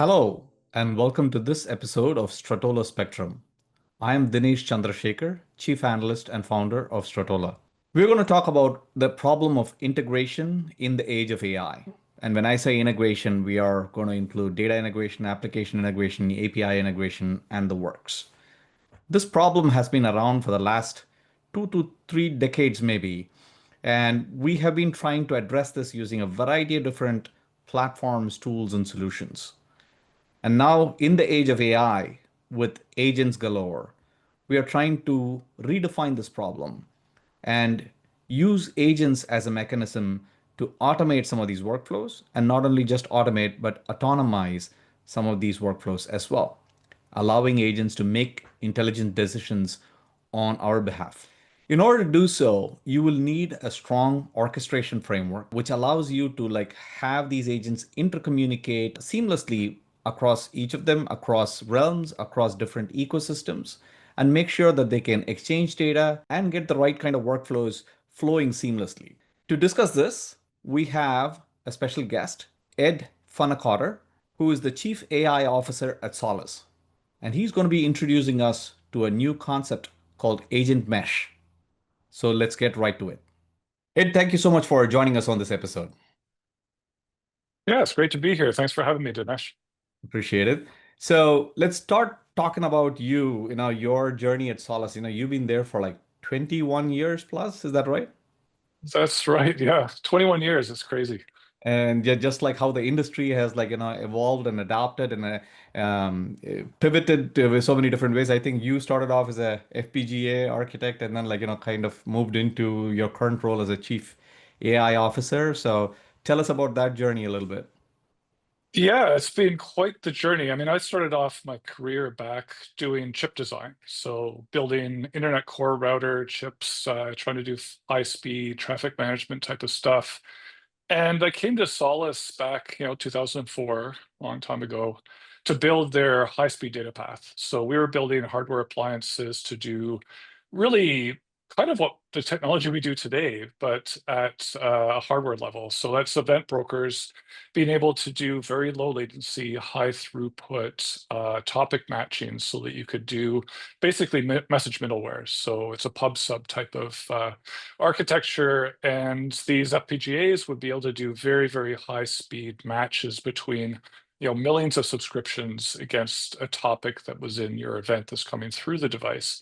Hello, and welcome to this episode of Stratola Spectrum. I am Dinesh Chandrasekhar, Chief Analyst and founder of Stratola. We're going to talk about the problem of integration in the age of AI. And when I say integration, we are going to include data integration, application integration, API integration, and the works. This problem has been around for the last 2 to 3 decades, maybe. And we have been trying to address this using a variety of different platforms, tools, and solutions. And now, in the age of AI, with agents galore, we are trying to redefine this problem and use agents as a mechanism to automate some of these workflows, and not only just automate, but autonomize some of these workflows as well, allowing agents to make intelligent decisions on our behalf. In order to do so, you will need a strong orchestration framework, which allows you to have these agents intercommunicate seamlessly across each of them, across realms, across different ecosystems, and make sure that they can exchange data and get the right kind of workflows flowing seamlessly. To discuss this, we have a special guest, Ed Funnekotter, who is the Chief AI Officer at Solace. And he's going to be introducing us to a new concept called Agent Mesh. So let's get right to it. Ed, thank you so much for joining us on this episode. Yeah, it's great to be here. Thanks for having me, Dinesh. Appreciate it. So let's start talking about your journey at Solace. You've been there for like 21 years plus, is that right? That's right. Yeah, 21 years. It's crazy. And yeah, just like how the industry has evolved and adapted and pivoted with so many different ways. I think you started off as a FPGA architect and then kind of moved into your current role as a chief AI officer. So tell us about that journey a little bit. Yeah, it's been quite the journey. I mean, I started off my career back doing chip design. So building internet core router chips, trying to do high-speed traffic management type of stuff. And I came to Solace back, 2004, a long time ago, to build their high-speed data path. So we were building hardware appliances to do really kind of what the technology we do today, but at a hardware level. So that's event brokers being able to do very low latency, high throughput topic matching so that you could do basically message middleware. So it's a pub sub type of architecture, and these FPGAs would be able to do very, very high speed matches between millions of subscriptions against a topic that was in your event that's coming through the device.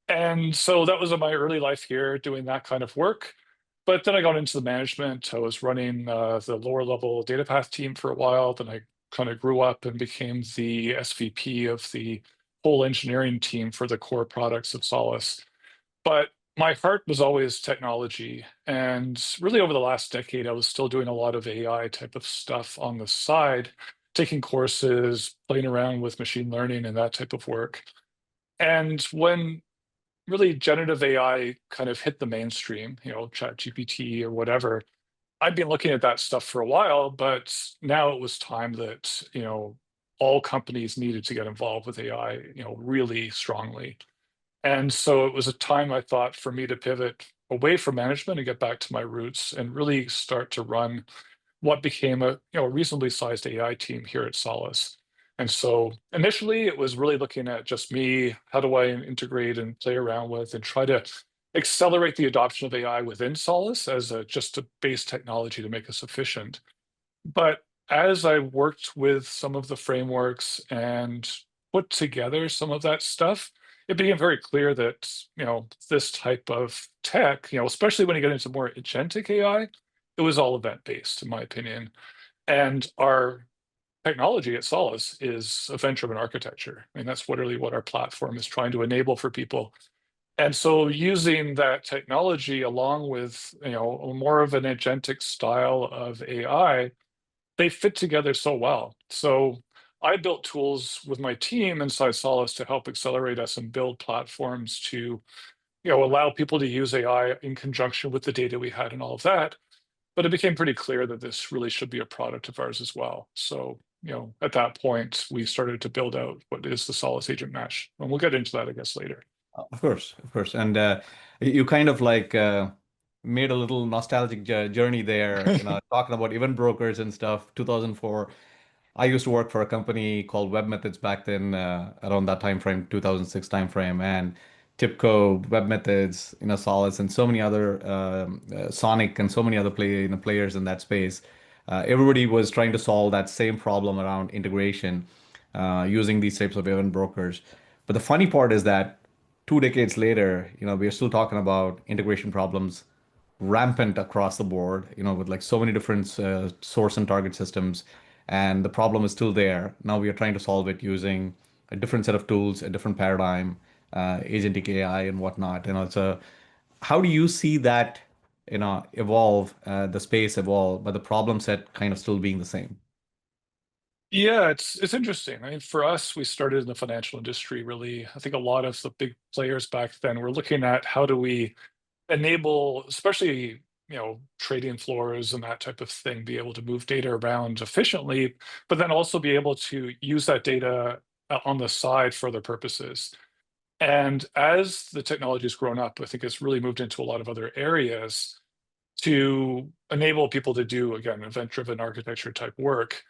And so that was in my early life here doing that kind of work. But then I got into the management. I was running the lower level data path team for a while. Then I kind of grew up and became the SVP of the whole engineering team for the core products of Solace. But my heart was always technology. And really over the last decade, I was still doing a lot of AI type of stuff on the side, taking courses, playing around with machine learning and that type of work. And when really generative AI kind of hit the mainstream, ChatGPT or whatever, I've been looking at that stuff for a while, but now it was time that, all companies needed to get involved with AI, really strongly. And so it was a time I thought for me to pivot away from management and get back to my roots and really start to run what became a reasonably sized AI team here at Solace. And so initially it was really looking at just me, how do I integrate and play around with and try to accelerate the adoption of AI within Solace as just a base technology to make us efficient. But as I worked with some of the frameworks and put together some of that stuff, it became very clear that, this type of tech, especially when you get into more agentic AI, it was all event-based, in my opinion. And our technology at Solace is event-driven architecture. I mean, that's literally what our platform is trying to enable for people. And so using that technology along with, more of an agentic style of AI, they fit together so well. So I built tools with my team inside Solace to help accelerate us and build platforms to, allow people to use AI in conjunction with the data we had and all of that. But it became pretty clear that this really should be a product of ours as well. So, at that point, we started to build out what is the Solace Agent Mesh. And we'll get into that, I guess, later. Of course, of course. And you kind of made a little nostalgic journey there, talking about event brokers and stuff, 2004. I used to work for a company called Web Methods back then, around that time frame, 2006 time frame, and Tipco, Web Methods, Solace, and so many other Sonic, and so many other players in that space. Everybody was trying to solve that same problem around integration using these types of event brokers. But the funny part is that 2 decades later, we are still talking about integration problems rampant across the board, with like so many different source and target systems, and the problem is still there. Now we are trying to solve it using a different set of tools, a different paradigm, agentic AI and whatnot. So how do you see that, evolve, the space evolve, but the problem set kind of still being the same? Yeah, it's interesting. I mean, for us, we started in the financial industry, really. I think a lot of the big players back then were looking at how do we enable, especially, trading floors and that type of thing, be able to move data around efficiently, but then also be able to use that data on the side for other purposes. And as the technology has grown up, I think it's really moved into a lot of other areas to enable people to do, again, event-driven architecture type work.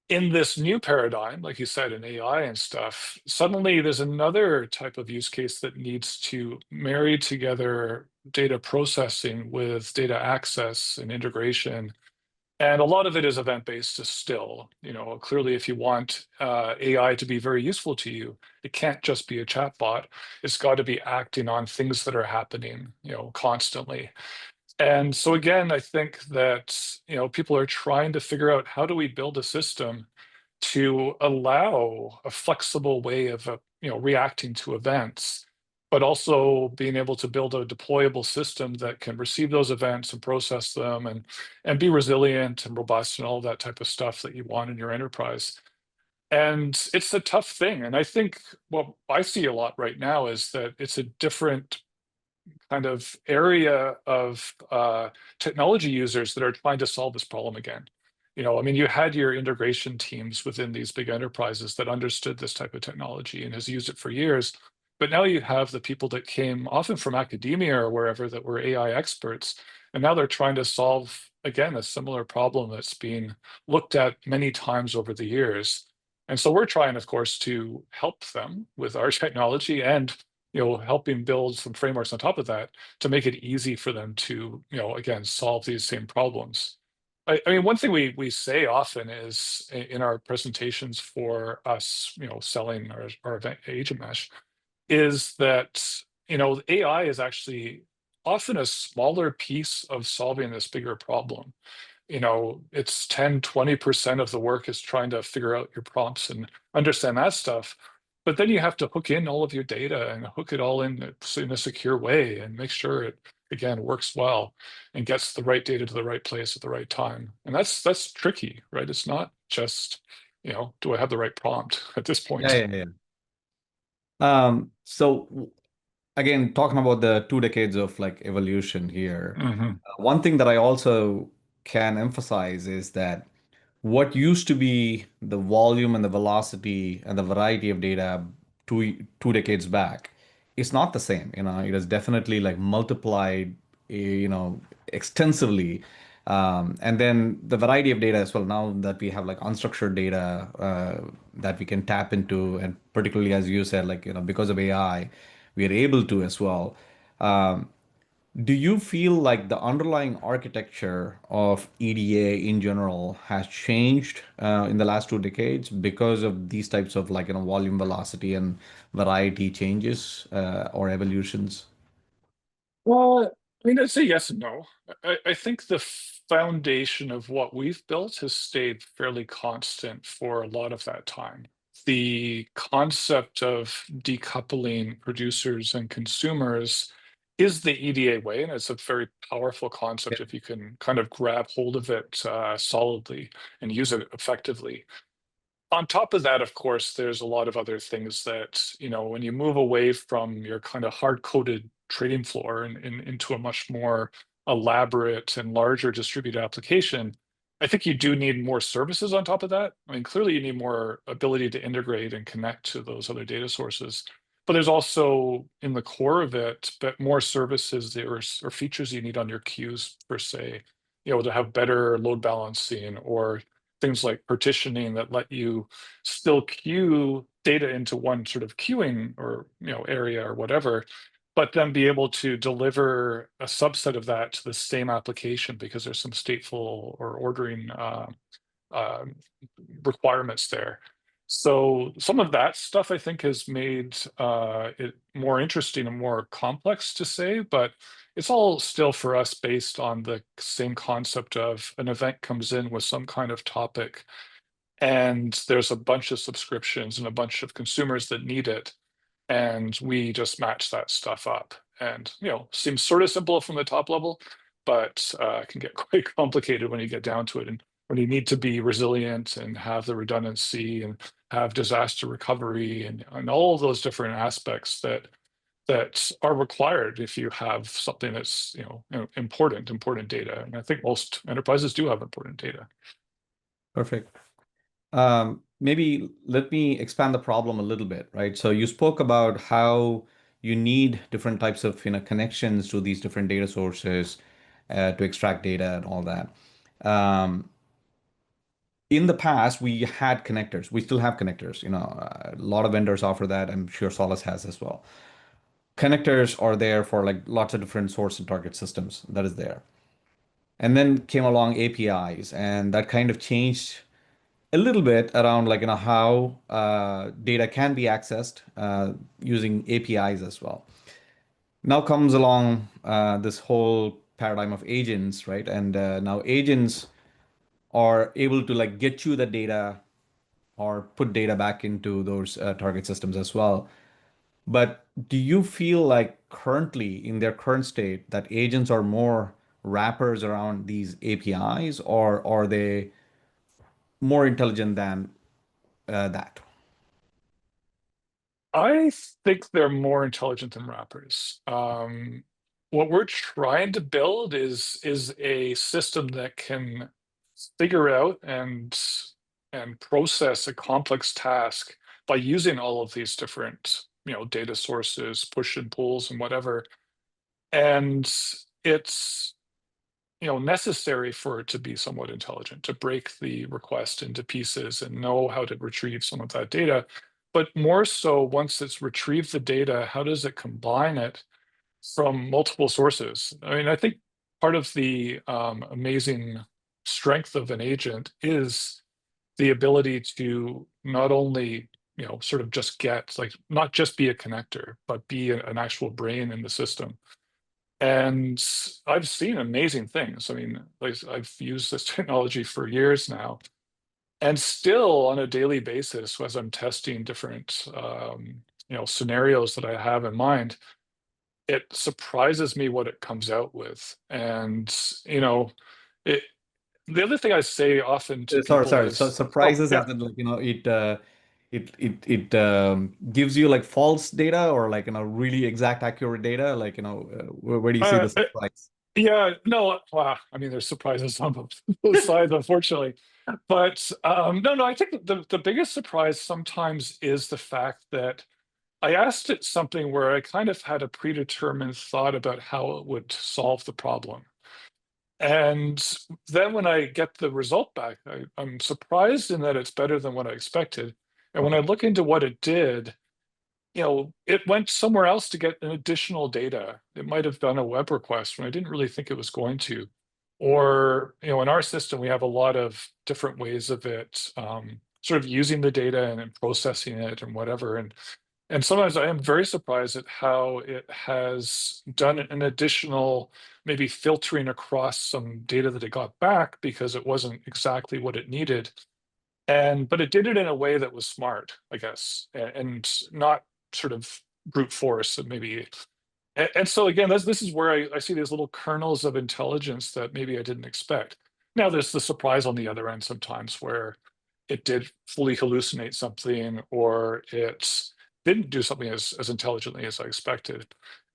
In this new paradigm, like you said, in AI and stuff, suddenly there's another type of use case that needs to marry together data processing with data access and integration. And a lot of it is event-based still. Clearly, if you want AI to be very useful to you, it can't just be a chatbot. It's got to be acting on things that are happening, constantly. And so again, I think that people are trying to figure out how do we build a system to allow a flexible way of reacting to events, but also being able to build a deployable system that can receive those events and process them and be resilient and robust and all that type of stuff that you want in your enterprise. And it's a tough thing. And I think what I see a lot right now is that it's a different kind of area of technology users that are trying to solve this problem again. I mean, you had your integration teams within these big enterprises that understood this type of technology and has used it for years. But now you have the people that came often from academia or wherever that were AI experts, and now they're trying to solve, again, a similar problem that's been looked at many times over the years. And so we're trying, of course, to help them with our technology and helping build some frameworks on top of that to make it easy for them to, again, solve these same problems. I mean, one thing we say often is in our presentations for us, selling our agent mesh, is that AI is actually often a smaller piece of solving this bigger problem. It's 10, 20% of the work is trying to figure out your prompts and understand that stuff. But then you have to hook in all of your data and hook it all in a secure way and make sure it, again, works well and gets the right data to the right place at the right time. And that's tricky, right? It's not just, do I have the right prompt at this Yeah, point? yeah, yeah. So again, talking about the 2 decades of like evolution here, Hmm. one thing that I also can emphasize is that what used to be the volume and the velocity and the variety of data 2 decades back is not the same. It has definitely like multiplied, extensively. And then the variety of data as well, now that we have like unstructured data that we can tap into, and particularly as you said, like, because of AI, we are able to as well. Um, do you feel like the underlying architecture of EDA in general has changed in the last 2 decades because of these types of like, volume, velocity, and variety changes or evolutions? Well, I mean, I'd say yes and no. I think the foundation of what we've built has stayed fairly constant for a lot of that time. The concept of decoupling producers and consumers is the EDA way, and it's a very powerful concept if you can kind of grab hold of it solidly and use it effectively. On top of that, of course, there's a lot of other things that, when you move away from your kind of hard-coded trading floor and into a much more elaborate and larger distributed application, I think you do need more services on top of that. I mean, clearly you need more ability to integrate and connect to those other data sources. But there's also in the core of it, but more services there or features you need on your queues per se, to have better load balancing or things like partitioning that let you still queue data into one sort of queuing or area or whatever, but then be able to deliver a subset of that to the same application because there's some stateful or ordering uh, requirements there. So some of that stuff I think has made it more interesting and more complex to say, but it's all still for us based on the same concept of an event comes in with some kind of topic, and there's a bunch of subscriptions and a bunch of consumers that need it, and we just match that stuff up. And seems sort of simple from the top level, but it can get quite complicated when you get down to it, and when you need to be resilient and have the redundancy and have disaster recovery and all of those different aspects that are required if you have something that's important data. And I think most enterprises do have important data. Perfect. Maybe let me expand the problem a little bit, right? So you spoke about how you need different types of connections to these different data sources to extract data and all that. Um, in the past, we had connectors. We still have connectors. A lot of vendors offer that. I'm sure Solace has as well. Connectors are there for like lots of different source and target systems that is there. And then came along APIs, and that kind of changed a little bit around like how data can be accessed using APIs as well. Now comes along this whole paradigm of agents, right? And now agents are able to like get you the data or put data back into those target systems as well. But do you feel like currently in their current state that agents are more wrappers around these APIs, or are they more intelligent than that? I think they're more intelligent than wrappers. What we're trying to build is a system that can figure out and process a complex task by using all of these different data sources, push and pulls, and whatever. And it's necessary for it to be somewhat intelligent, to break the request into pieces and know how to retrieve some of that data. But more so, once it's retrieved the data, how does it combine it from multiple sources? I mean, I think part of the amazing strength of an agent is the ability to not only sort of just get, like, not just be a connector, but be an actual brain in the system. And I've seen amazing things. I mean, like, I've used this technology for years now, and still on a daily basis, as I'm testing different scenarios that I have in mind, it surprises me what it comes out with. And it, the other thing I say often to Sorry, people sorry. So is, oh surprises yeah, as in like it gives you like false data or like really exact accurate data. Like where do you see uh, the surprise? yeah, no, wow. I mean, there's surprises on both sides, unfortunately. But no, I think the biggest surprise sometimes is the fact that I asked it something where I kind of had a predetermined thought about how it would solve the problem. And then when I get the result back, I'm surprised in that it's better than what I expected. And when I Okay. look into what it did, it went somewhere else to get an additional data. It might have done a web request when I didn't really think it was going to. Or, in our system, we have a lot of different ways of it sort of using the data and then processing it and whatever. And sometimes I am very surprised at how it has done an additional, maybe filtering across some data that it got back because it wasn't exactly what it needed. But it did it in a way that was smart, I guess, and not sort of brute force. And maybe, and so again, this is where I see these little kernels of intelligence that maybe I didn't expect. Now there's the surprise on the other end sometimes where it did fully hallucinate something, or it didn't do something as intelligently as I expected.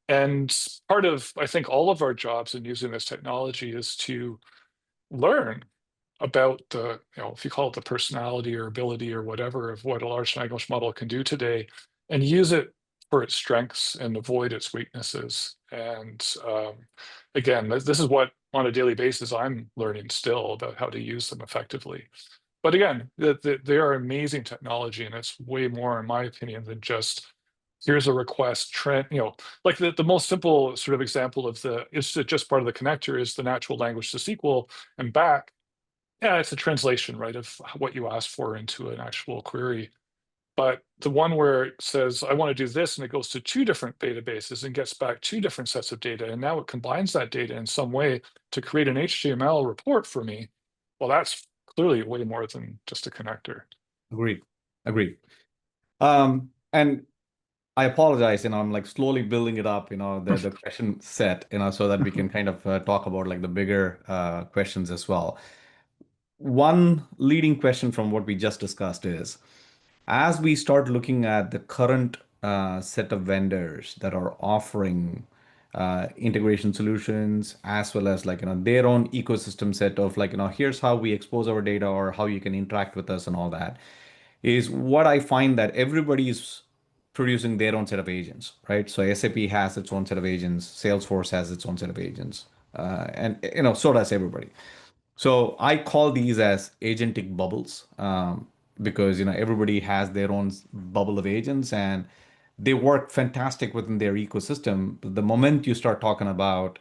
And part of, I think, all of our jobs in using this technology is to learn about the, if you call it the personality or ability or whatever of what a large language model can do today, and use it for its strengths and avoid its weaknesses. And again, this is what on a daily basis I'm learning still about how to use them effectively. But again, they are amazing technology, and it's way more, in my opinion, than just here's a request trend. Like the most simple sort of example of it's just part of the connector is the natural language to SQL and back. Yeah, it's a translation, right, of what you asked for into an actual query. But the one where it says, I want to do this, and it goes to two different databases and gets back two different sets of data, and now it combines that data in some way to create an HTML report for me. Well, that's clearly way more than just a connector. Agreed. Agreed. And I apologize, I'm like slowly building it up, the question set, so that we can kind of talk about like the bigger questions as well. One leading question from what we just discussed is, as we start looking at the current set of vendors that are offering integration solutions, as well as like their own ecosystem set of like here's how we expose our data or how you can interact with us and all that, is what I find that everybody is producing their own set of agents, right? So SAP has its own set of agents, Salesforce has its own set of agents, and so does everybody. So I call these as agentic bubbles, because everybody has their own bubble of agents, and they work fantastic within their ecosystem. But the moment you start talking about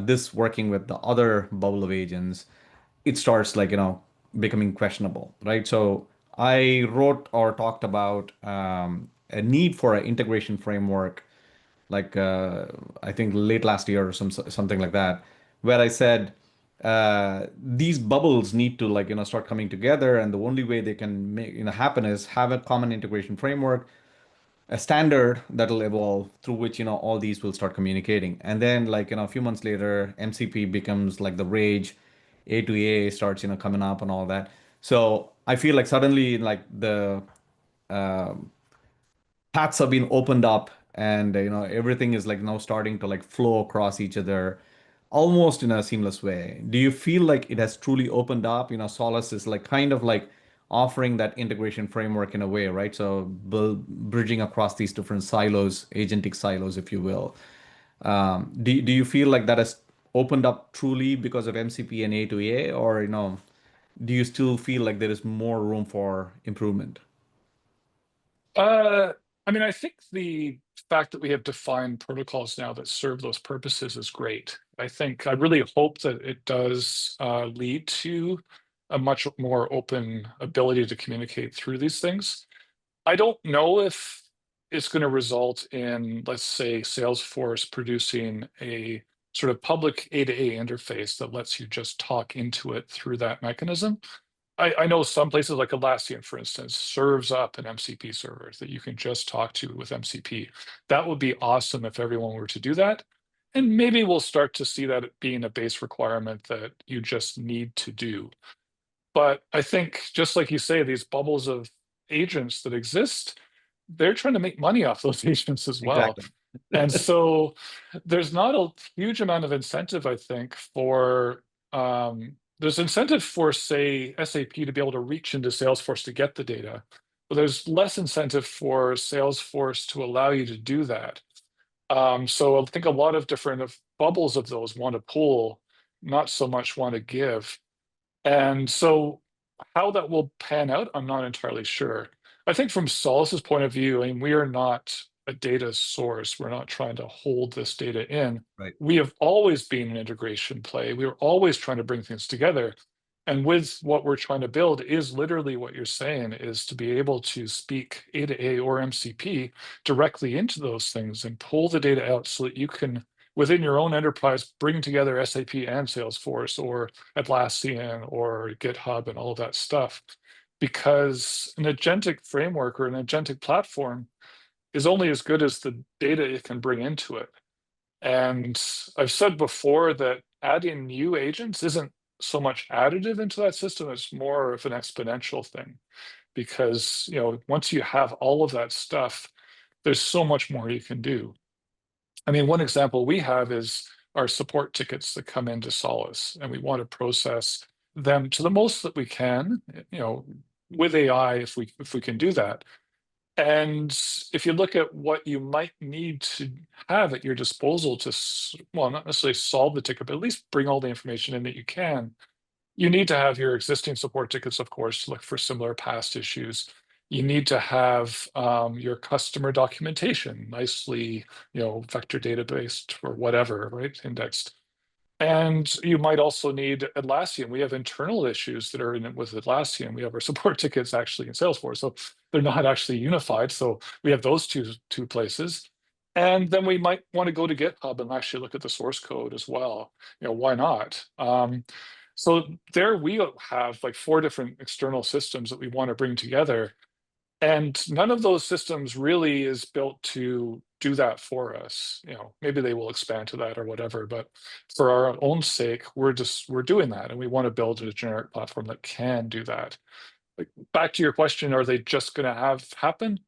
this working with the other bubble of agents, it starts like becoming questionable, right? So I wrote or talked about a need for an integration framework, like I think late last year or something like that, where I said these bubbles need to like start coming together, and the only way they can make happen is have a common integration framework, a standard that'll evolve through which all these will start communicating. And then like a few months later, MCP becomes like the rage, A to A starts coming up and all that. So I feel like suddenly like the um paths have been opened up, and everything is like now starting to like flow across each other almost in a seamless way. Do you feel like it has truly opened up? Solace is like kind of like offering that integration framework in a way, right? So bridging across these different silos, agentic silos, if you will. Do you feel like that has opened up truly because of MCP and A to A, or do you still feel like there is more room for improvement? Uh, I mean, I think the fact that we have defined protocols now that serve those purposes is great. I really hope that it does lead to a much more open ability to communicate through these things. I don't know if it's going to result in, let's say, Salesforce producing a sort of public A to A interface that lets you just talk into it through that mechanism. I know some places like Atlassian, for instance, serves up an MCP server that you can just talk to with MCP. That would be awesome if everyone were to do that. And maybe we'll start to see that being a base requirement that you just need to do. But I think, just like you say, these bubbles of agents that exist, they're trying to make money off those agents as well. Exactly. And so there's not a huge amount of incentive, I think, there's incentive for, say, SAP to be able to reach into Salesforce to get the data, but there's less incentive for Salesforce to allow you to do that. So I think a lot of different bubbles of those want to pull, not so much want to give. And so how that will pan out, I'm not entirely sure. I think from Solace's point of view, I mean, we are not a data source. We're not trying to hold this data in. Right. We have always been an integration play. We are always trying to bring things together. And with what we're trying to build is literally what you're saying, is to be able to speak A to A or MCP directly into those things and pull the data out so that you can, within your own enterprise, bring together SAP and Salesforce or Atlassian or GitHub and all of that stuff. Because an agentic framework or an agentic platform is only as good as the data it can bring into it. And I've said before that adding new agents isn't so much additive into that system, it's more of an exponential thing. Because once you have all of that stuff, there's so much more you can do. I mean, one example we have is our support tickets that come into Solace, and we want to process them to the most that we can, with AI, if we can do that. And if you look at what you might need to have at your disposal to, well, not necessarily solve the ticket, but at least bring all the information in that you can, You need to have your existing support tickets, of course, to look for similar past issues. You need to have your customer documentation nicely, vector databased or whatever, right, indexed. And you might also need Atlassian. We have internal issues that are in it with Atlassian. We have our support tickets actually in Salesforce, so they're not actually unified. So we have those two places. And then we might want to go to GitHub and actually look at the source code as well. Why not? So there we have like 4 different external systems that we want to bring together. And none of those systems really is built to do that for us. Maybe they will expand to that or whatever, but for our own sake, we're doing that, and we want to build a generic platform that can do that. Like, back to your question, are they just going to have happen?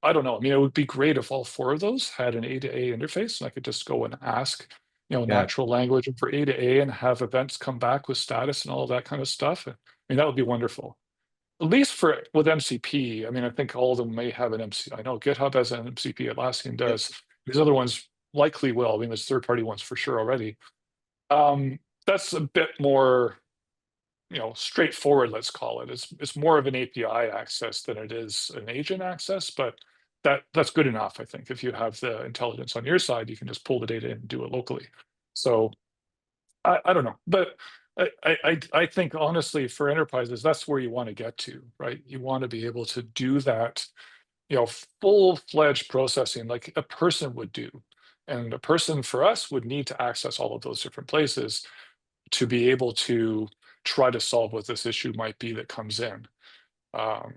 I don't know. I mean, it would be great if all 4 of those had an A to A interface, and I could just go and ask, Yeah. natural language for A to A and have events come back with status and all of that kind of stuff. I mean, that would be wonderful. At least with MCP. I mean, I think all of them may have an MC. I know GitHub has an MCP, Atlassian Yeah. does. These other ones likely will. I mean, there's third-party ones for sure already. That's a bit more, straightforward, let's call it. It's more of an API access than it is an agent access, but that's good enough, I think. If you have the intelligence on your side, you can just pull the data in and do it locally. So I don't know, but I think honestly for enterprises, that's where you want to get to, right? You want to be able to do that, full-fledged processing like a person would do. And a person for us would need to access all of those different places to be able to try to solve what this issue might be that comes in. Um,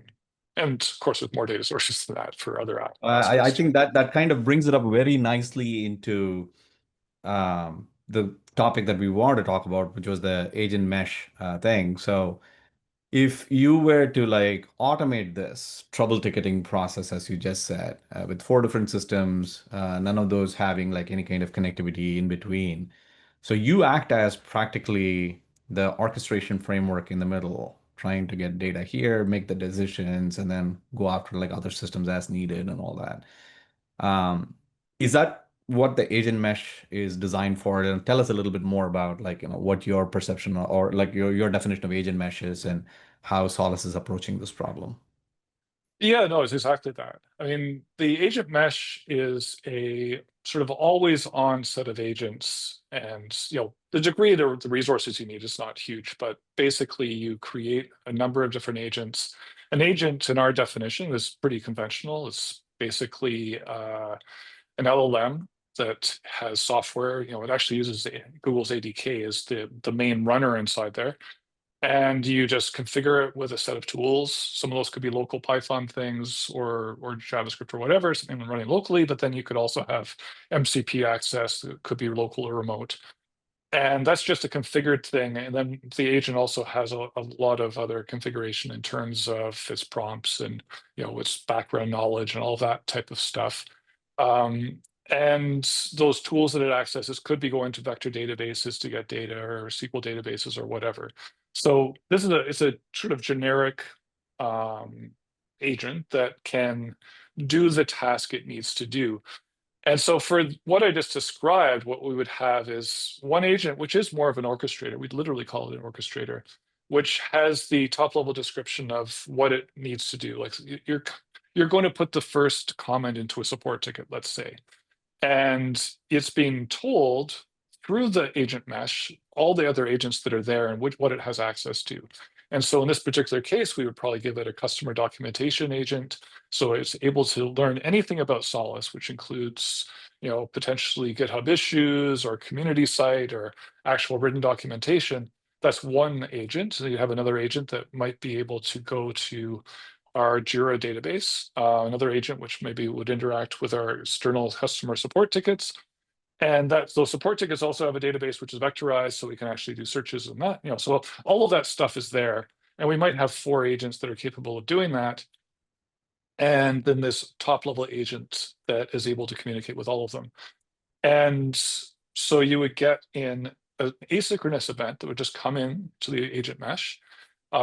and of course, with more data sources than that for other I aspects too. think that kind of brings it up very nicely into the topic that we wanted to talk about, which was the agent mesh thing. So if you were to like automate this trouble ticketing process, as you just said, with 4 different systems, none of those having like any kind of connectivity in between. So you act as practically the orchestration framework in the middle, trying to get data here, make the decisions, and then go after like other systems as needed and all that. Um, is that what the agent mesh is designed for? And tell us a little bit more about like, what your perception or like your definition of agent mesh is and how Solace is approaching this problem. Yeah, no, it's exactly that. I mean, the agent mesh is a sort of always on set of agents, and the degree of the resources you need is not huge, but basically you create a number of different agents. An agent in our definition is pretty conventional. It's basically an LLM that has software. It actually uses Google's ADK as the main runner inside there, and you just configure it with a set of tools. Some of those could be local Python things or JavaScript or whatever, something running locally, but then you could also have MCP access that could be local or remote. And that's just a configured thing. And then the agent also has a lot of other configuration in terms of its prompts and its background knowledge and all that type of stuff. Um, and those tools that it accesses could be going to vector databases to get data or SQL databases or whatever. So this is it's a sort of generic agent that can do the task it needs to do. And so for what I just described, what we would have is one agent, which is more of an orchestrator. We'd literally call it an orchestrator, which has the top level description of what it needs to do. Like you're going to put the first comment into a support ticket, let's say, and it's being told through the agent mesh all the other agents that are there and what it has access to. And so in this particular case, we would probably give it a customer documentation agent, so it's able to learn anything about Solace, which includes potentially GitHub issues or community site or actual written documentation. That's one agent. So you have another agent that might be able to go to our Jira database, another agent which maybe would interact with our external customer support tickets. And those support tickets also have a database which is vectorized, so we can actually do searches and that. So all of that stuff is there. And we might have 4 agents that are capable of doing that. And then this top level agent that is able to communicate with all of them. And so you would get in an asynchronous event that would just come in to the agent mesh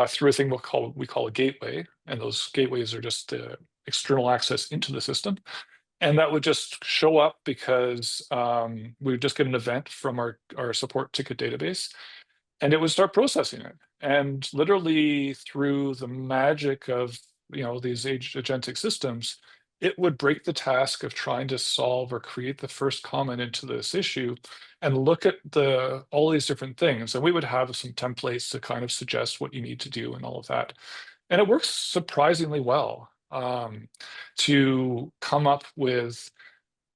through a thing we call a gateway, and those gateways are just the external access into the system. And that would just show up because we would just get an event from our support ticket database, and it would start processing it. And literally through the magic of these agentic systems, it would break the task of trying to solve or create the first comment into this issue and look at all these different things. And we would have some templates to kind of suggest what you need to do and all of that. And it works surprisingly well to come up with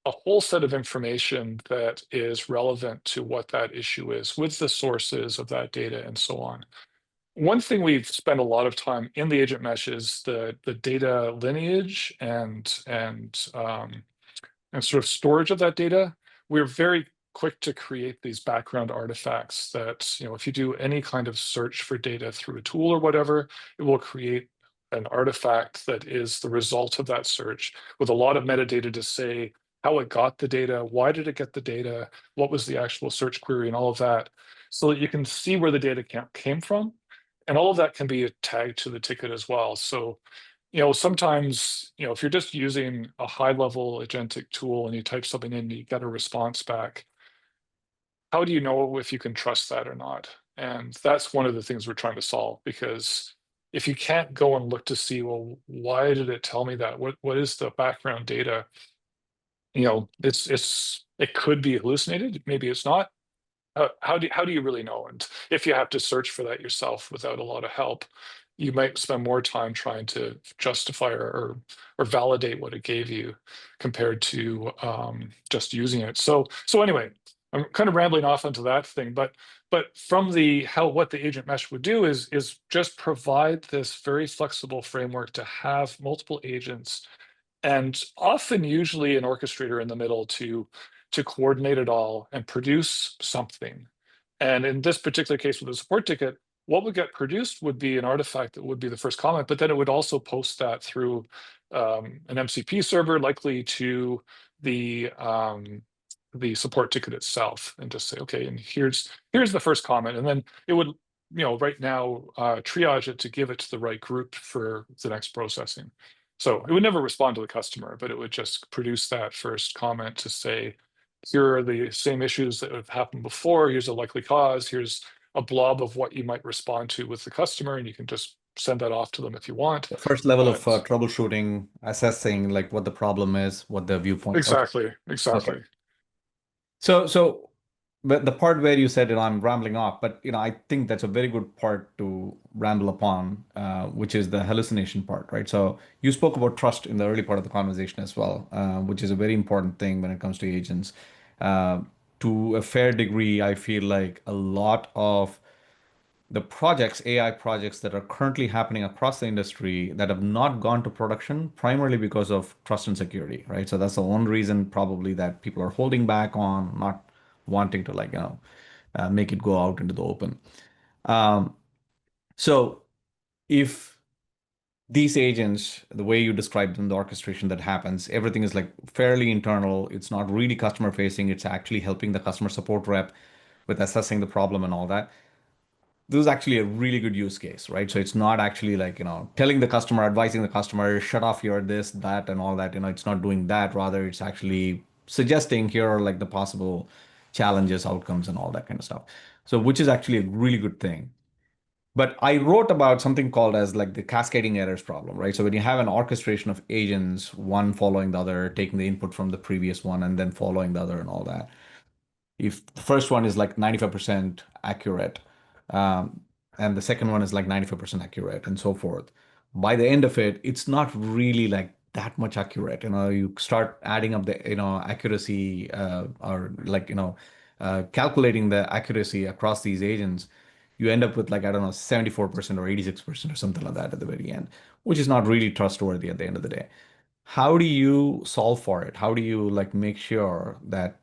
a whole set of information that is relevant to what that issue is with the sources of that data and so on. One thing we've spent a lot of time in the agent mesh is the data lineage and sort of storage of that data. We're very quick to create these background artifacts that, if you do any kind of search for data through a tool or whatever, it will create an artifact that is the result of that search with a lot of metadata to say how it got the data, why did it get the data, what was the actual search query, and all of that, so that you can see where the data came from. And all of that can be tagged to the ticket as well. So sometimes, if you're just using a high-level agentic tool and you type something in, you get a response back. How do you know if you can trust that or not? And that's one of the things we're trying to solve, because if you can't go and look to see, well, why did it tell me that? What is the background data? It could be hallucinated. Maybe it's not. How do you really know? And if you have to search for that yourself without a lot of help, you might spend more time trying to justify or validate what it gave you compared to just using it. So anyway, I'm kind of rambling off onto that thing, but from what the agent mesh would do is just provide this very flexible framework to have multiple agents, and often usually an orchestrator in the middle to coordinate it all and produce something. And in this particular case with the support ticket, what would get produced would be an artifact that would be the first comment, but then it would also post that through an MCP server, likely to the support ticket itself, and just say, okay, and here's the first comment, and then it would right now triage it to give it to the right group for the next processing. So it would never respond to the customer, but it would just produce that first comment to say, here are the same issues that have happened before. Here's a likely cause. Here's a blob of what you might respond to with the customer, and you can just send that off to them if you want. The first level of But troubleshooting, assessing like what the problem is, what the viewpoint. Okay. exactly, Okay. exactly. So, but the part where you said, I'm rambling off, but I think that's a very good part to ramble upon, which is the hallucination part, right? So you spoke about trust in the early part of the conversation as well, which is a very important thing when it comes to agents. Uh, to a fair degree, I feel like a lot of the projects, AI projects that are currently happening across the industry that have not gone to production, primarily because of trust and security, right? So that's the one reason probably that people are holding back on not wanting to make it go out into the open. Um, so if these agents, the way you described them, the orchestration that happens, everything is like fairly internal. It's not really customer facing. It's actually helping the customer support rep with assessing the problem and all that. This is actually a really good use case, right? So it's not actually like, telling the customer, advising the customer, shut off your this, that, and all that. It's not doing that. Rather, it's actually suggesting here are like the possible challenges, outcomes, and all that kind of stuff. So, which is actually a really good thing. But I wrote about something called as like the cascading errors problem, right? So when you have an orchestration of agents, one following the other, taking the input from the previous one and then following the other and all that, if the first one is like 95% accurate, um, and the second one is like 95% accurate and so forth, by the end of it, it's not really like that much accurate. You start adding up the accuracy, or like calculating the accuracy across these agents, you end up with like, I don't know, 74% or 86% or something like that at the very end, which is not really trustworthy at the end of the day. How do you solve for it? How do you like make sure that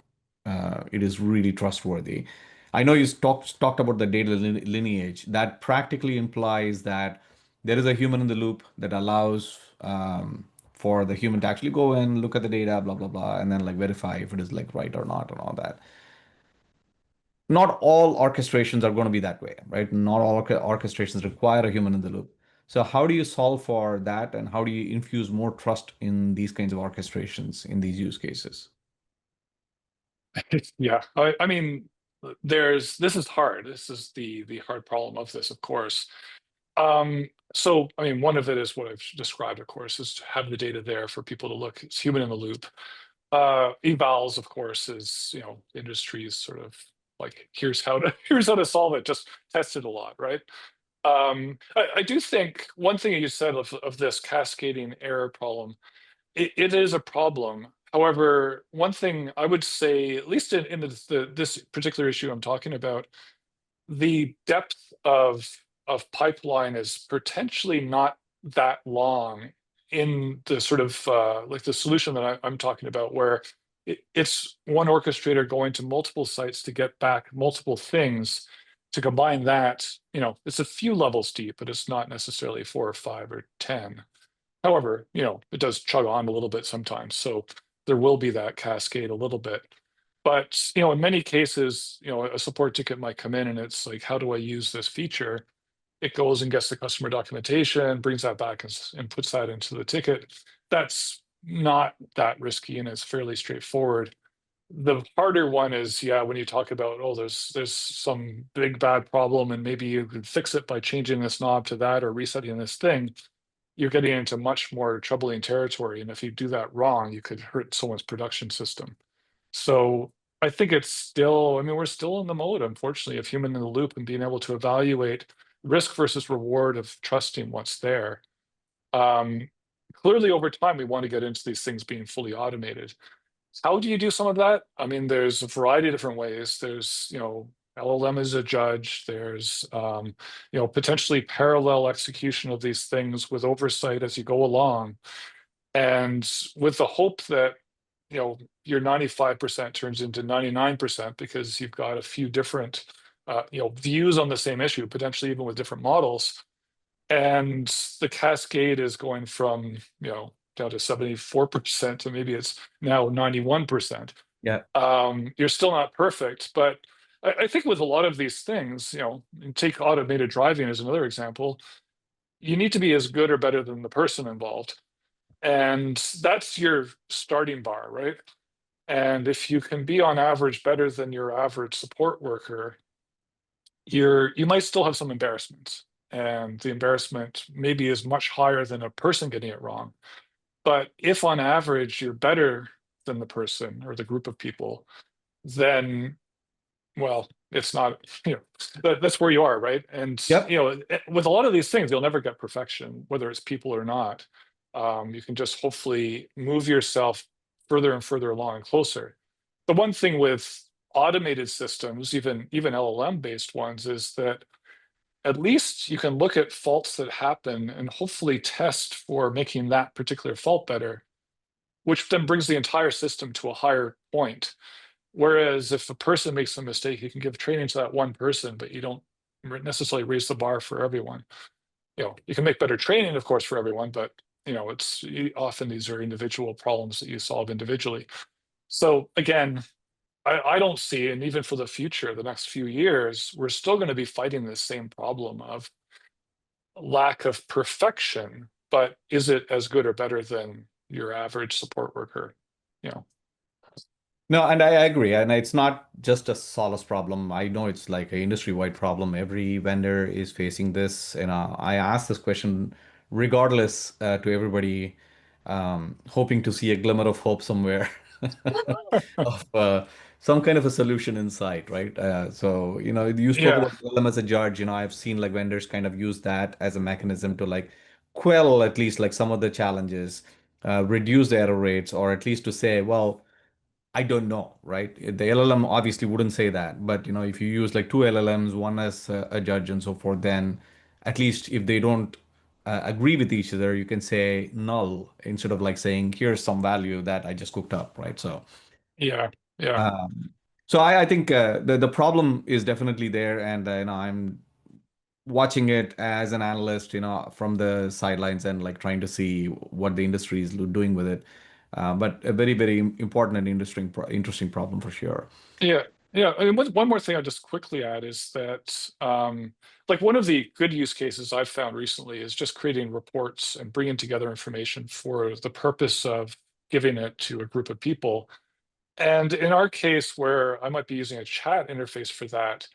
it is really trustworthy? I know you talked about the data lineage. That practically implies that there is a human in the loop that allows for the human to actually go and look at the data, blah blah blah, and then like verify if it is like right or not and all that. Not all orchestrations are going to be that way, right? Not all orchestrations require a human in the loop. So how do you solve for that, and how do you infuse more trust in these kinds of orchestrations in these use cases? Yeah, I mean, this is hard. This is the hard problem of this, of course. So, I mean, one of it is what I've described, of course, is to have the data there for people to look. It's human in the loop. Evals, of course, is, you know, industry's sort of like, here's how to here's how to solve it. Just test it a lot, right? I do think one thing you said of this cascading error problem, it is a problem. However, one thing I would say, at least in this particular issue I'm talking about, the depth of pipeline is potentially not that long in the sort of like the solution that I'm talking about, where it's one orchestrator going to multiple sites to get back multiple things. To combine that, you know, it's a few levels deep, but it's not necessarily 4 or 5 or 10. However, you know, it does chug on a little bit sometimes, so there will be that cascade a little bit. But, you know, in many cases, you know, a support ticket might come in and it's like, how do I use this feature? It goes and gets the customer documentation, brings that back and puts that into the ticket. That's not that risky and it's fairly straightforward. The harder one is, yeah, when you talk about, oh, there's some big bad problem and maybe you could fix it by changing this knob to that or resetting this thing, you're getting into much more troubling territory. And if you do that wrong, you could hurt someone's production system. So I think it's still, I mean, we're still in the mode, unfortunately, of human in the loop and being able to evaluate risk versus reward of trusting what's there. Um, Clearly, over time, we want to get into these things being fully automated. How do you do some of that? I mean, there's a variety of different ways. There's, you know, LLM is a judge. There's, you know, potentially parallel execution of these things with oversight as you go along, and with the hope that, you know, your 95% turns into 99% because you've got a few different, you know, views on the same issue, potentially even with different models, and the cascade is going from, you know, down to 74% to maybe it's now 91%. Yeah. You're still not perfect, but I think with a lot of these things, you know, and take automated driving as another example, you need to be as good or better than the person involved. And that's your starting bar, right? And if you can be on average better than your average support worker, you might still have some embarrassment. And the embarrassment maybe is much higher than a person getting it wrong. But if on average you're better than the person or the group of people, then, well, it's not, you know, that's where you are, right? And, Yep. you know, with a lot of these things, you'll never get perfection, whether it's people or not. You can just hopefully move yourself further and further along and closer. The one thing with automated systems, even LLM based ones, is that at least you can look at faults that happen and hopefully test for making that particular fault better, which then brings the entire system to a higher point. Whereas if a person makes a mistake, you can give training to that one person, but you don't necessarily raise the bar for everyone. You know, you can make better training, of course, for everyone, but, you know, it's often these are individual problems that you solve individually. So again, I don't see, and even for the future, the next few years, we're still going to be fighting this same problem of lack of perfection, but is it as good or better than your average support worker? You know, No, and I agree. And it's not just a Solace problem. I know it's like an industry-wide problem. Every vendor is facing this. And I ask this question regardless to everybody, hoping to see a glimmer of hope somewhere of some kind of a solution in sight, right? So, you know, you spoke yeah, about LLM as a judge. You know, I've seen like vendors kind of use that as a mechanism to like quell at least like some of the challenges, reduce the error rates, or at least to say, well, I don't know, right? The LLM obviously wouldn't say that, but you know, if you use like two LLMs, one as a judge and so forth, then at least if they don't agree with each other, you can say null instead of like saying here's some value that I just cooked up, right? yeah, yeah. Um, so I think the problem is definitely there, and you know, I'm watching it as an analyst, you know, from the sidelines and like trying to see what the industry is doing with it. But a very, very important and interesting problem for sure. Yeah, yeah. I mean, one more thing I'll just quickly add is that, like one of the good use cases I've found recently is just creating reports and bringing together information for the purpose of giving it to a group of people. And in our case, where I might be using a chat interface for that,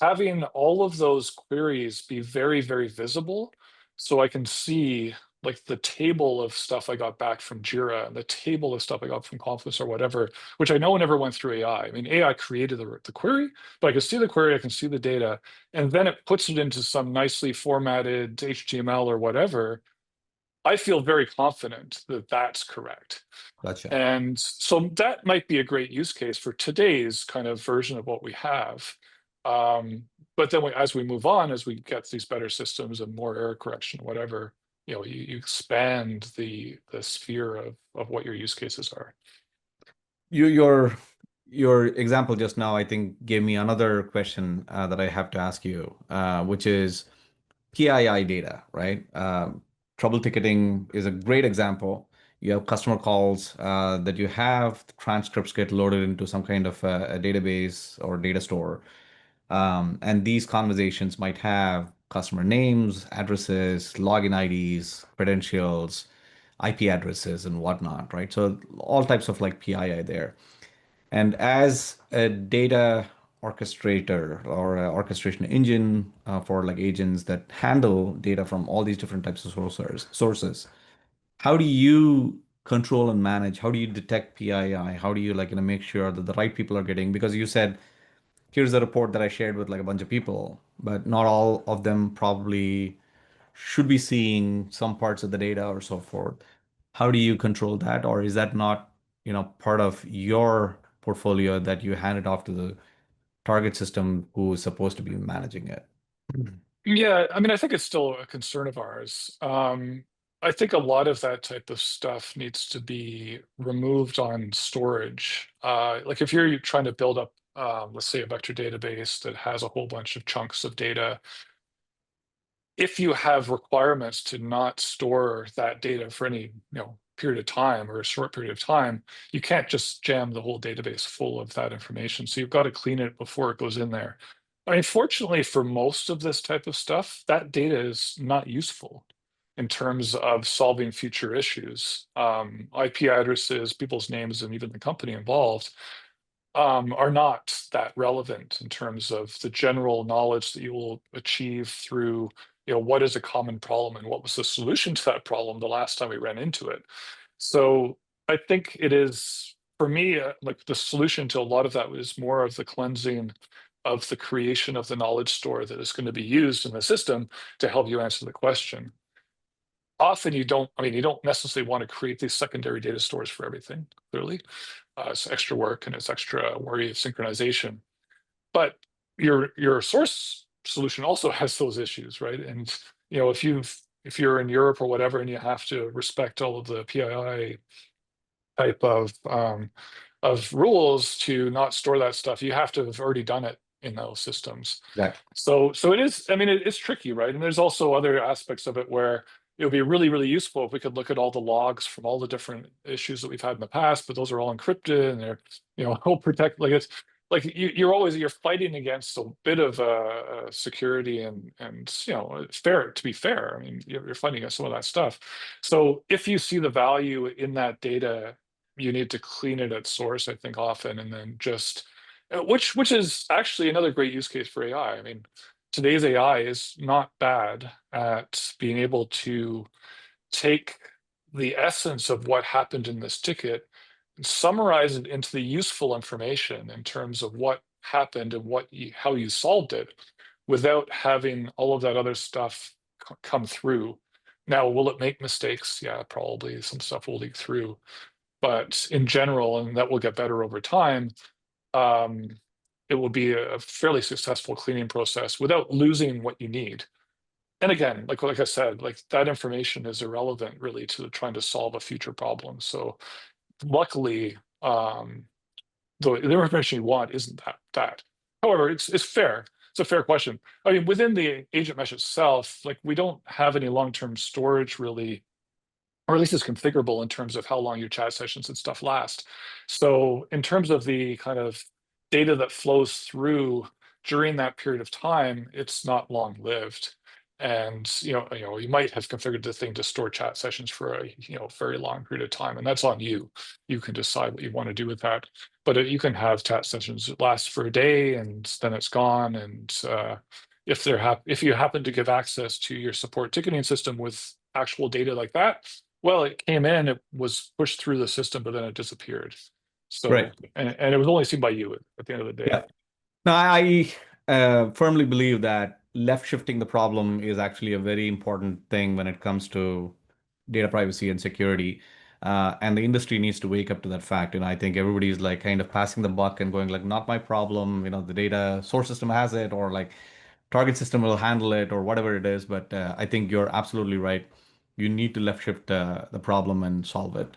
having all of those queries be very, very visible, so I can see like the table of stuff I got back from Jira and the table of stuff I got from Confluence or whatever, which I know never went through AI. I mean, AI created the query, but I can see the query, I can see the data, and then it puts it into some nicely formatted HTML or whatever. I feel very confident that that's correct. Gotcha. And so that might be a great use case for today's kind of version of what we have. Um, but then as we move on, as we get these better systems and more error correction, whatever, you expand the sphere of what your use cases are. You, your example just now, I think, gave me another question that I have to ask you, which is PII data, right? Trouble ticketing is a great example. You have customer calls that you have, the transcripts get loaded into some kind of a database or data store. And these conversations might have customer names, addresses, login IDs, credentials, IP addresses, and whatnot, right? So all types of like PII there. And as a data orchestrator or a orchestration engine for like agents that handle data from all these different types of sources, how do you control and manage? How do you detect PII? How do you like, make sure that the right people are getting? Because you said, here's a report that I shared with like a bunch of people, but not all of them probably should be seeing some parts of the data or so forth. How do you control that? Or is that not, part of your portfolio that you hand it off to the target system who is supposed to be managing it? Yeah, I mean, I think it's still a concern of ours. I think a lot of that type of stuff needs to be removed on storage. Like if you're trying to build up, let's say, a vector database that has a whole bunch of chunks of data, if you have requirements to not store that data for any period of time or a short period of time, you can't just jam the whole database full of that information. So you've got to clean it before it goes in there. I mean, fortunately for most of this type of stuff, that data is not useful in terms of solving future issues. IP addresses, people's names, and even the company involved are not that relevant in terms of the general knowledge that you will achieve through, what is a common problem and what was the solution to that problem the last time we ran into it. So I think it is, for me, like the solution to a lot of that was more of the cleansing of the creation of the knowledge store that is going to be used in the system to help you answer the question. Often you don't necessarily want to create these secondary data stores for everything, clearly. It's extra work and it's extra worry of synchronization. But your source solution also has those issues, right? And if you're in Europe or whatever, and you have to respect all of the PII type of rules to not store that stuff, you have to have already done it in those systems. Exactly. So it is, I mean, it's tricky, right? And there's also other aspects of it where it would be really, really useful if we could look at all the logs from all the different issues that we've had in the past, but those are all encrypted and they're, all protect, like it's like you're fighting against a bit of security and fair, to be fair. I mean, you're fighting against some of that stuff. So if you see the value in that data, you need to clean it at source, I think, often, and then just which is actually another great use case for AI. I mean, today's AI is not bad at being able to take the essence of what happened in this ticket and summarize it into the useful information in terms of what happened and how you solved it without having all of that other stuff come through. Now, will it make mistakes? Yeah, probably some stuff will leak through, but in general, and that will get better over time, um, it will be a fairly successful cleaning process without losing what you need. And again, like I said, like that information is irrelevant really to trying to solve a future problem. So luckily, the information you want isn't that. However, it's fair. It's a fair question. I mean, within the agent mesh itself, like we don't have any long-term storage really, or at least it's configurable in terms of how long your chat sessions and stuff last. So in terms of the kind of data that flows through during that period of time, it's not long lived. And you might have configured the thing to store chat sessions for a very long period of time, and that's on you. You can decide what you want to do with that. But you can have chat sessions that last for a day and then it's gone. And if you happen to give access to your support ticketing system with actual data like that, well, it came in, it was pushed through the system, but then it disappeared. Right. So, and it was only seen by you at the end of the day. Yeah. No, I firmly believe that left shifting the problem is actually a very important thing when it comes to data privacy and security. And the industry needs to wake up to that fact. I think everybody's like kind of passing the buck and going like, not my problem. The data source system has it, or like target system will handle it, or whatever it is. But I think you're absolutely right. You need to left shift the problem and solve it.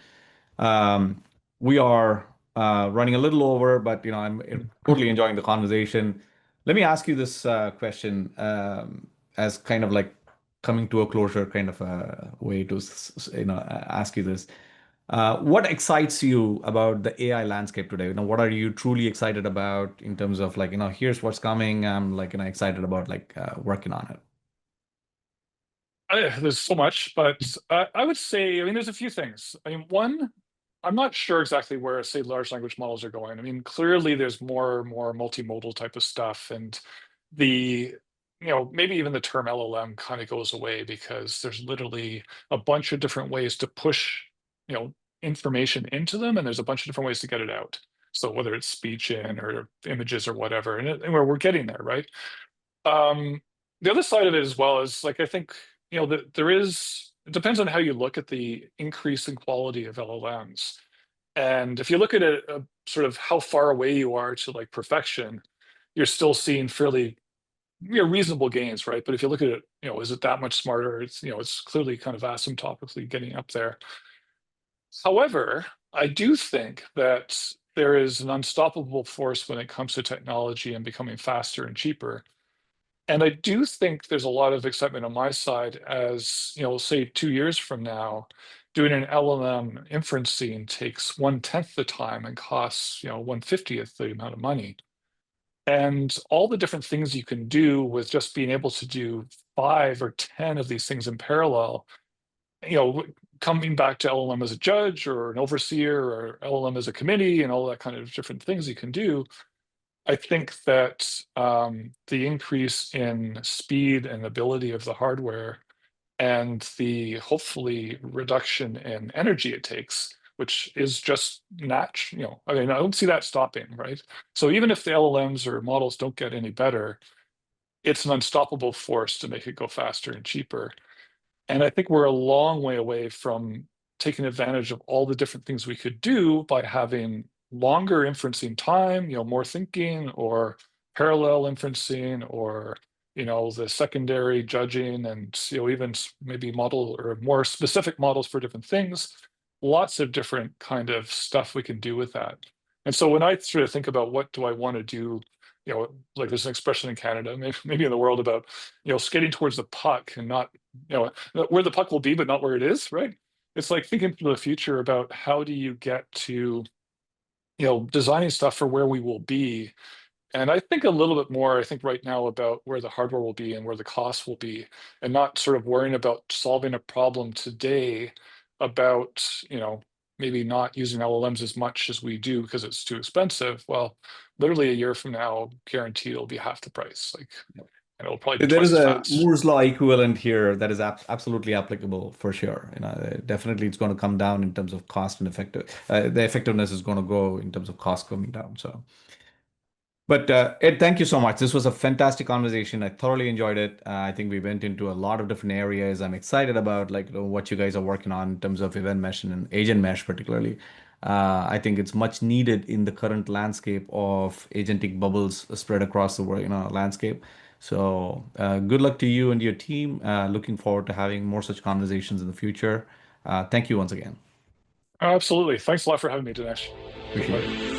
Um, we are running a little over, but I'm totally enjoying the conversation. Let me ask you this question as kind of like coming to a closure, kind of a way to ask you this. What excites you about the AI landscape today? What are you truly excited about in terms of like here's what's coming. I'm like excited about like working on it. There's so much, but I would say, there's a few things. One, I'm not sure exactly where, say, large language models are going. Clearly there's more multimodal type of stuff, and the, maybe even the term LLM kind of goes away because there's literally a bunch of different ways to push, you know, information into them, and there's a bunch of different ways to get it out. So whether it's speech in or images or whatever, and we're getting there, right? Um, the other side of it as well is like I think that it depends on how you look at the increase in quality of LLMs. And if you look at it sort of how far away you are to like perfection, you're still seeing fairly reasonable gains, right? But if you look at it, is it that much smarter? It's clearly kind of asymptotically getting up there. However, I do think that there is an unstoppable force when it comes to technology and becoming faster and cheaper. And I do think there's a lot of excitement on my side as, say 2 years from now, doing an LLM inferencing takes 1/10 the time and costs, 1/50th the amount of money. And all the different things you can do with just being able to do 5 or 10 of these things in parallel, coming back to LLM as a judge or an overseer or LLM as a committee and all that kind of different things you can do. I think that the increase in speed and ability of the hardware and the hopefully reduction in energy it takes, which is just natural, I don't see that stopping, right? So even if the LLMs or models don't get any better, it's an unstoppable force to make it go faster and cheaper. And I think we're a long way away from taking advantage of all the different things we could do by having longer inferencing time, more thinking or parallel inferencing or, the secondary judging and, even maybe model or more specific models for different things. Lots of different kind of stuff we can do with that. And so when I sort of think about what do I want to do, like there's an expression in Canada, maybe in the world about, skating towards the puck and not, where the puck will be, but not where it is, right? It's like thinking to the future about how do you get to, designing stuff for where we will be. And I think a little bit more, I think right now about where the hardware will be and where the costs will be, and not sort of worrying about solving a problem today about, maybe not using LLMs as much as we do because it's too expensive. Well, literally a year from now, guaranteed it'll be half the price, like, and it'll probably be There twice is as a fast. Moore's law equivalent here that is absolutely applicable for sure. Definitely it's going to come down in terms of cost and effective. The effectiveness is going to go in terms of cost coming down. So, but Ed, thank you so much. This was a fantastic conversation. I thoroughly enjoyed it. I think we went into a lot of different areas. I'm excited about like what you guys are working on in terms of event mesh and agent mesh particularly. I think it's much needed in the current landscape of agentic bubbles spread across the world, landscape. So good luck to you and your team. Looking forward to having more such conversations in the future. Thank you once again. Absolutely. Thanks a lot for having me, Dinesh. It's been a Appreciate pleasure. it.